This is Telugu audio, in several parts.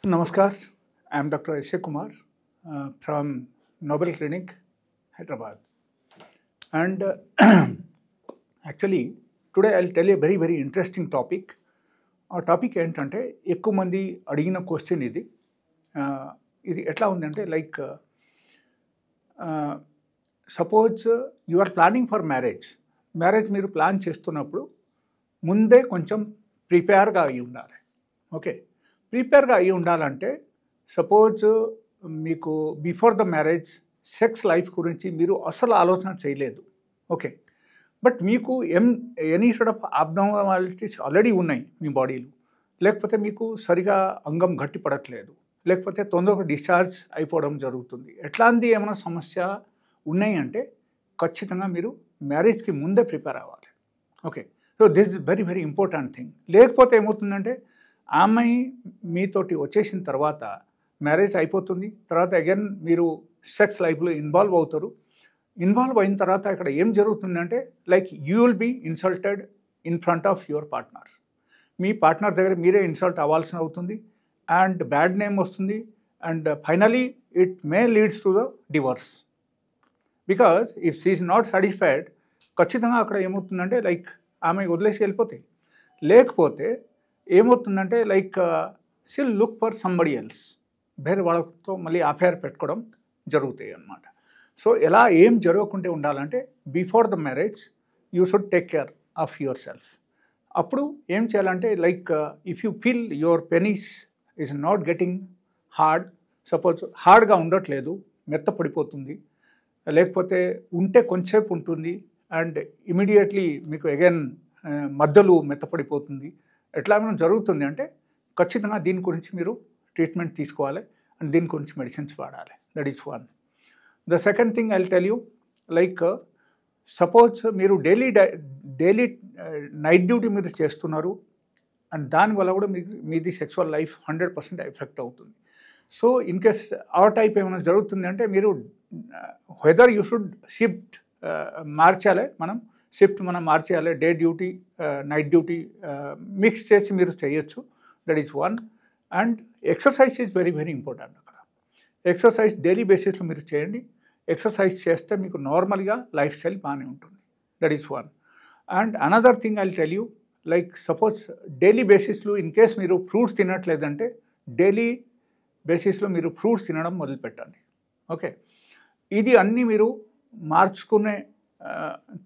Namaskar, I am Dr. S. A. Kumar from Nobel Clinic, Hyderabad. And actually, today I'll tell you a very interesting topic. ఆ టాపిక్ ఏంటంటే ఎక్కువ మంది అడిగిన క్వశ్చన్ ఇది ఎట్లా ఉందంటే like suppose you are planning for marriage మీరు ప్లాన్ చేస్తున్నప్పుడు ముందే కొంచెం ప్రిపేర్గా అయి ఉండాలి. ఓకే, ప్రిపేర్గా అయి ఉండాలంటే సపోజ్ మీకు before the marriage sex life గురించి మీరు అసలు ఆలోచన చేయలేదు. ఓకే, బట్ మీకు any sort of abnormalities already ఉన్నాయి మీ బాడీలో, లేకపోతే మీకు సరిగా అంగం గట్టిపడట్లేదు, లేకపోతే తొందరగా డిశ్చార్జ్ అయిపోవడం జరుగుతుంది, ఎట్లాంటి ఏమైనా సమస్య ఉన్నాయి అంటే ఖచ్చితంగా మీరు మ్యారేజ్కి ముందే ప్రిపేర్ అవ్వాలి. Okay, so this is very important thing. లేకపోతే ఏమవుతుందంటే అమ్మాయి మీతోటి వచ్చేసిన తర్వాత మ్యారేజ్ అయిపోతుంది, తర్వాత అగైన్ మీరు సెక్స్ లైఫ్లో ఇన్వాల్వ్ అవుతారు. ఇన్వాల్వ్ అయిన తర్వాత ఇక్కడ ఏం జరుగుతుందంటే like you will be insulted in front of your partner. మీ పార్ట్నర్ దగ్గర మీరే ఇన్సల్ట్ అవ్వాల్సిన అవుతుంది అండ్ బ్యాడ్ నేమ్ వస్తుంది and finally it may leads to the divorce. Because if she is not satisfied ఖచ్చితంగా అక్కడ ఏమవుతుందంటే లైక్ ఆమె వదిలేసి వెళ్ళిపోతాయి. లేకపోతే ఏమవుతుందంటే like she'll look for somebody else, వేరే వాళ్ళతో మళ్ళీ అఫైర్ పెట్టుకోవడం జరుగుతాయి అన్నమాట. సో ఎలా ఏం జరగకుంటే ఉండాలంటే before the marriage you should take care of your self. అప్పుడు ఏం చేయాలంటే like if you feel your penis is not getting hard, suppose హార్డ్గా ఉండట్లేదు, మెత్తపడిపోతుంది, లేకపోతే ఉంటే కొంచెంసేపు ఉంటుంది అండ్ ఇమీడియట్లీ మీకు అగైన్ మధ్యలో మెత్తపడిపోతుంది, ఎట్లా ఏమైనా జరుగుతుంది అంటే ఖచ్చితంగా దీని గురించి మీరు ట్రీట్మెంట్ తీసుకోవాలి అండ్ దీని గురించి మెడిసిన్స్ వాడాలి. That is one. The second thing I will tell you like suppose మీరు డైలీ నైట్ డ్యూటీ మీరు చేస్తున్నారు అండ్ దానివల్ల కూడా మీది సెక్సువల్ లైఫ్ 100% ఎఫెక్ట్ అవుతుంది. సో ఇన్ కేస్ ఆ టైప్ ఏమైనా జరుగుతుంది అంటే మీరు వెదర్ యూ షుడ్ షిఫ్ట్ మార్చాలి, మనం మార్చేయాలి. Day duty night duty mix చేసి మీరు చేయొచ్చు. That is one. And exercise is very important. అక్కడ ఎక్సర్సైజ్ డైలీ బేసిస్లో మీరు చేయండి. ఎక్సర్సైజ్ చేస్తే మీకు నార్మల్గా లైఫ్ స్టైల్ బాగానే ఉంటుంది. That is one. And another thing I will tell you like suppose daily బేసిస్లో ఇన్ కేస్ మీరు ఫ్రూట్స్ తినట్లేదంటే డైలీ బేసిస్లో మీరు ఫ్రూట్స్ తినడం మొదలుపెట్టండి. ఓకే, ఇది అన్నీ మీరు మార్చుకునే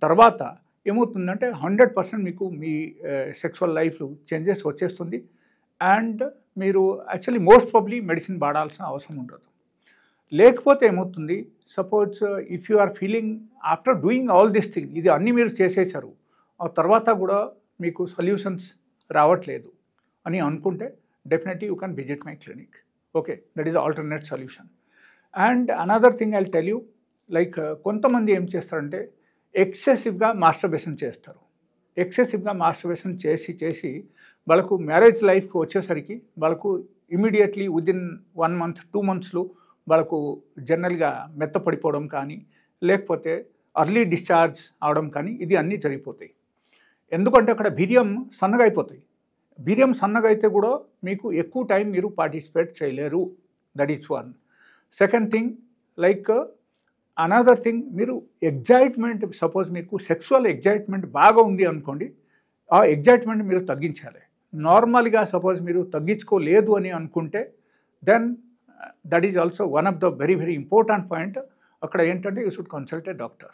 తర్వాత ఏమవుతుందంటే 100% మీకు మీ సెక్సువల్ లైఫ్లో చేంజెస్ వచ్చేస్తుంది అండ్ మీరు యాక్చువల్లీ మోస్ట్ ప్రాబబ్లీ మెడిసిన్ వాడాల్సిన అవసరం ఉండదు. లేకపోతే ఏమవుతుంది, suppose if you are feeling after doing all this thing, ఇది అన్నీ మీరు చేసేసారు, ఆ తర్వాత కూడా మీకు సొల్యూషన్స్ రావట్లేదు అని అనుకుంటే definitely you can visit my clinic. Okay, that is alternate solution. And another thing I will tell you like కొంతమంది ఏం చేస్తారంటే ఎక్సెసివ్గా మాస్టర్బేషన్ చేస్తారు. ఎక్సెసివ్గా మాస్టర్బేషన్ చేసి వాళ్ళకు మ్యారేజ్ లైఫ్కి వచ్చేసరికి వాళ్ళకు ఇమీడియట్లీ విదిన్ 1 month 2 monthsలో వాళ్ళకు జనరల్గా మెత్తపడిపోవడం కానీ లేకపోతే అర్లీ డిశ్చార్జ్ అవడం కానీ ఇది అన్నీ జరిగిపోతాయి. ఎందుకంటే అక్కడ వీర్యం సన్నగా అయిపోతాయి. వీర్యం సన్నగా అయితే కూడా మీకు ఎక్కువ టైం మీరు పార్టిసిపేట్ చేయలేరు. That is one. Second thing like another thing, మీరు ఎగ్జైట్మెంట్, సపోజ్ మీకు సెక్సువల్ ఎగ్జైట్మెంట్ బాగా ఉంది అనుకోండి, ఆ ఎగ్జైట్మెంట్ మీరు తగ్గించాలి. నార్మల్గా సపోజ్ మీరు తగ్గించుకోలేదు అని అనుకుంటే then that is also one of the very important point. అక్కడ ఏంటంటే you should consult a doctor.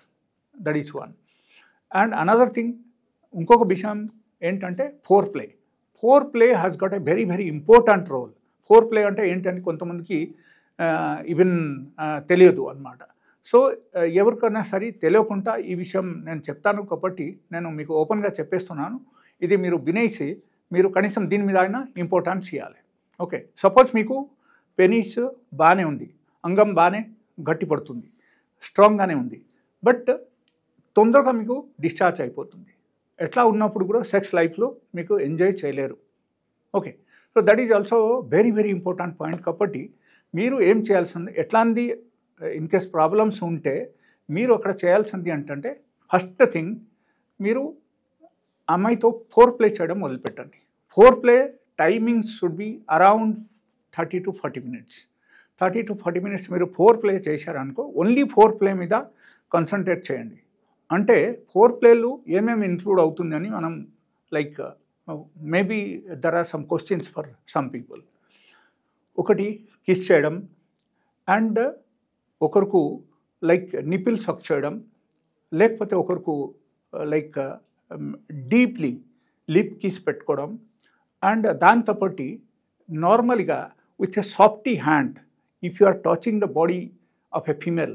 That is one. And another thing, ఇంకొక విషయం ఏంటంటే foreplay has got a very important role. Foreplay అంటే ఏంటంటే కొంతమందికి ఈవెన్ తెలియదు అన్నమాట. సో ఎవరికైనా సరే తెలియకుండా ఈ విషయం నేను చెప్తాను కాబట్టి నేను మీకు ఓపెన్గా చెప్పేస్తున్నాను. ఇది మీరు వినేసి మీరు కనీసం దీని మీద అయినా ఇంపార్టెన్స్ ఇవ్వాలి. ఓకే, సపోజ్ మీకు పెనిస్ బాగానే ఉంది, అంగం బాగానే గట్టిపడుతుంది, స్ట్రాంగ్గానే ఉంది, బట్ తొందరగా మీకు డిశ్చార్జ్ అయిపోతుంది. ఎట్లా ఉన్నప్పుడు కూడా సెక్స్ లైఫ్లో మీకు ఎంజాయ్ చేయలేరు. Okay, so that is also very important point. కాబట్టి మీరు ఏం చేయాల్సింది, ఎట్లాంటి ఇన్ కేస్ ప్రాబ్లమ్స్ ఉంటే మీరు అక్కడ చేయాల్సింది ఏంటంటే ఫస్ట్ థింగ్ మీరు అమ్మాయితో ఫోర్ ప్లే చేయడం మొదలుపెట్టండి. Foreplay timings should be around 30 to 40 minutes. 30 to 40 minutes మీరు ఫోర్ ప్లే చేశారనుకో, ఓన్లీ ఫోర్ ప్లే మీద కాన్సన్ట్రేట్ చేయండి. అంటే ఫోర్ ప్లేలు ఏమేమి ఇంక్లూడ్ అవుతుందని మనం like maybe there are some questions for some people. ఒకటి కిస్ చేయడం, అండ్ ఒకరికి లైక్ నిపిల్ సక్ చేయడం, లేకపోతే ఒకరికి లైక్ డీప్లీ లిప్ కిస్ పెట్టుకోవడం, అండ్ దాంతోపాటు నార్మల్గా with a softy hand if you are touching the body of a female,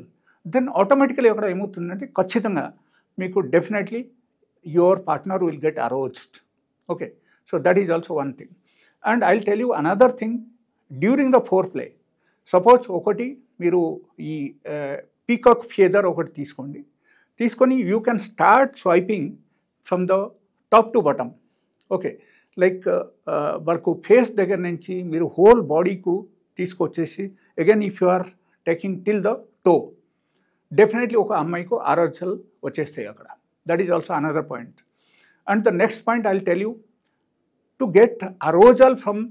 then automatically అక్కడ ఏమవుతుందంటే ఖచ్చితంగా మీకు definitely your partner will get aroused. Okay, so that is also one thing. And I will tell you another thing during the foreplay. Suppose ఒకటి మీరు ఈ పీకాక్ ఫెదర్ ఒకటి తీసుకొని you can start swiping from the top to bottom. Okay, like వాళ్ళకు ఫేస్ దగ్గర నుంచి మీరు హోల్ బాడీకు తీసుకొచ్చేసి again if you are taking till the toe, definitely ఒక అమ్మాయికు ఆరోగ్యాలు వచ్చేస్తాయి అక్కడ. That is also another point. And the next point I will tell you, to get arousal from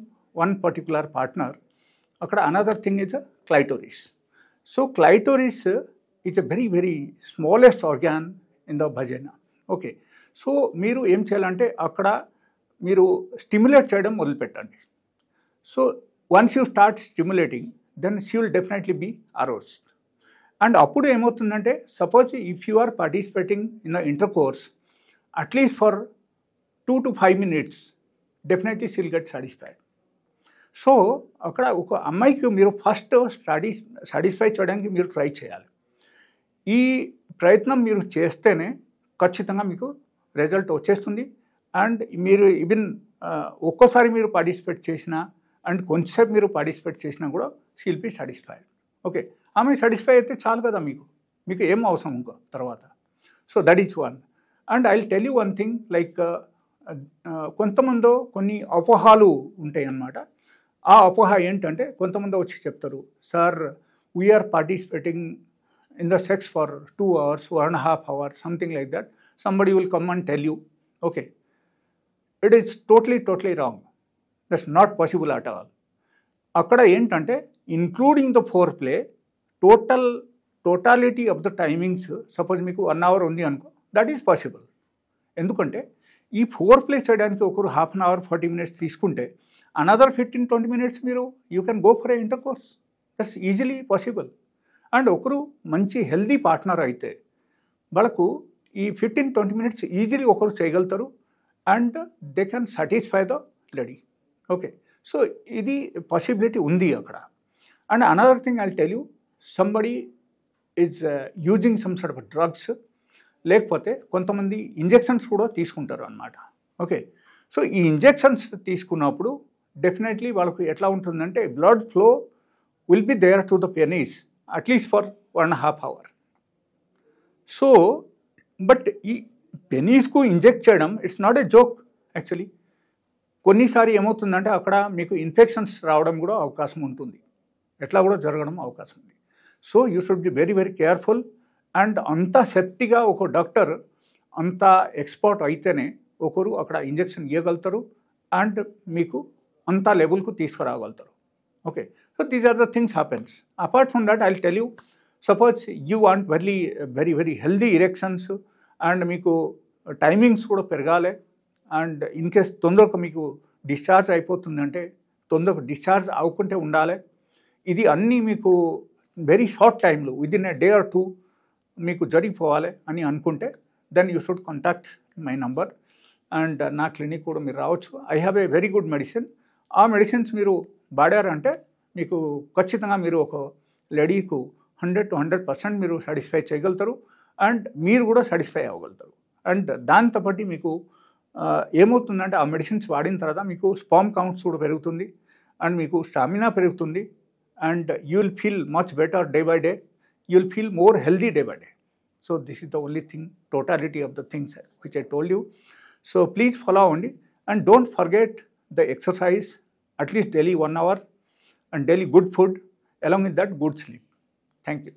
one particular partner, అక్కడ another thing is a clitoris. So clitoris is a very very smallest organ in the vagina. Okay, so మీరు ఏం చేయాలంటే అక్కడ మీరు స్టిమ్యులేట్ చేయడం మొదలుపెట్టండి. So once you start stimulating, then she will definitely be aroused. And అప్పుడు ఏమవుతుందంటే suppose if you are participating in the intercourse at least for 2 to 5 minutes, definitely she will get satisfied. So అక్కడ ఒక అమ్మాయికి మీరు ఫస్ట్ సాటిస్ఫై చేయడానికి మీరు ట్రై చేయాలి. ఈ ప్రయత్నం మీరు చేస్తేనే ఖచ్చితంగా మీకు రిజల్ట్ వచ్చేస్తుంది. అండ్ మీరు ఈవెన్ ఒక్కోసారి మీరు పార్టిసిపేట్ చేసినా అండ్ కొంచెంసేపు మీరు పార్టిసిపేట్ చేసినా కూడా she will be satisfied. Okay, ఆమె సాటిస్ఫై అయితే చాలు కదా, మీకు ఏం అవసరం ఇంకో తర్వాత. So that is one. And I will tell you one thing, like కొంతమంది కొన్ని అపోహాలు ఉంటాయి అన్నమాట. ఆ అపోహ ఏంటంటే కొంతమంది వచ్చి చెప్తారు, sir we are participating in the sex for 2 hours, 1.5 hours, something like that. Somebody will come and tell you. Okay, it is totally wrong. That's not possible at all. అక్కడ ఏంటంటే including the foreplay totality of the timings, suppose మీకు 1 hour ఉంది అనుకో, దట్ ఈస్ పాసిబుల్. ఎందుకంటే ఈ ఫోర్ ప్లే చేయడానికి ఒకరు 1/2 hour 40 minutes తీసుకుంటే అనదర్ 15-20 minutes మీరు you can go for a inter course. That's easily possible. And ఒకరు మంచి హెల్దీ పార్ట్నర్ అయితే వాళ్ళకు ఈ 15-20 minutes ఈజీలీ ఒకరు చేయగలుగుతారు and they can satisfy the lady. Okay, so ఇది పాసిబిలిటీ ఉంది అక్కడ. And another thing I will tell you, somebody is using some sort of drugs, లేకపోతే కొంతమంది ఇంజెక్షన్స్ కూడా తీసుకుంటారు అన్నమాట. ఓకే, సో ఈ ఇంజెక్షన్స్ తీసుకున్నప్పుడు డెఫినెట్లీ వాళ్ళకు ఎట్లా ఉంటుందంటే blood flow will be there to the penis at least for 1.5 hour. So but ఈ పెనీస్కు ఇంజెక్ట్ చేయడం it's not a joke actually. కొన్నిసారి ఏమవుతుందంటే అక్కడ మీకు ఇన్ఫెక్షన్స్ రావడం కూడా అవకాశం ఉంటుంది, ఎట్లా కూడా జరగడం అవకాశం ఉంది. So you should be very very careful. And అంత సేఫ్టీగా ఒక డాక్టర్ అంత ఎక్స్పర్ట్ అయితేనే ఒకరు అక్కడ ఇంజెక్షన్ ఇవ్వగలుగుతారు అండ్ మీకు అంత లెవెల్కు తీసుకురాగలుగుతారు. Okay, so these are the things happens. Apart from that I will tell you, suppose you want very very healthy erections and మీకు టైమింగ్స్ కూడా పెరగాలి అండ్ ఇన్ కేస్ తొందరగా మీకు డిశ్చార్జ్ అయిపోతుందంటే తొందరగా డిశ్చార్జ్ అవ్వకుంటే ఉండాలి. ఇది అన్నీ మీకు వెరీ షార్ట్ టైంలో విదిన్ ఏ డే ఆర్ 2 మీకు జరిగిపోవాలి అని అనుకుంటే then you should contact my number and నా క్లినిక్ కూడా మీరు రావచ్చు. I have a very good medicine. ఆ మెడిసిన్స్ మీరు వాడారంటే మీకు ఖచ్చితంగా మీరు ఒక లేడీకు 100 to 100% మీరు సాటిస్ఫై చేయగలుగుతారు అండ్ మీరు కూడా సాటిస్ఫై అవ్వగలుగుతారు. అండ్ దాంతోపాటు మీకు ఏమవుతుందంటే ఆ మెడిసిన్స్ వాడిన తర్వాత మీకు స్పామ్ కౌంట్స్ కూడా పెరుగుతుంది అండ్ మీకు స్టామినా పెరుగుతుంది and you will feel much better day by day. You will feel more healthy day by day. So this is the only thing, totality of the things which I told you. So please follow only and don't forget the exercise, at least daily 1 hour, and daily good food, along with that good sleep. Thank you.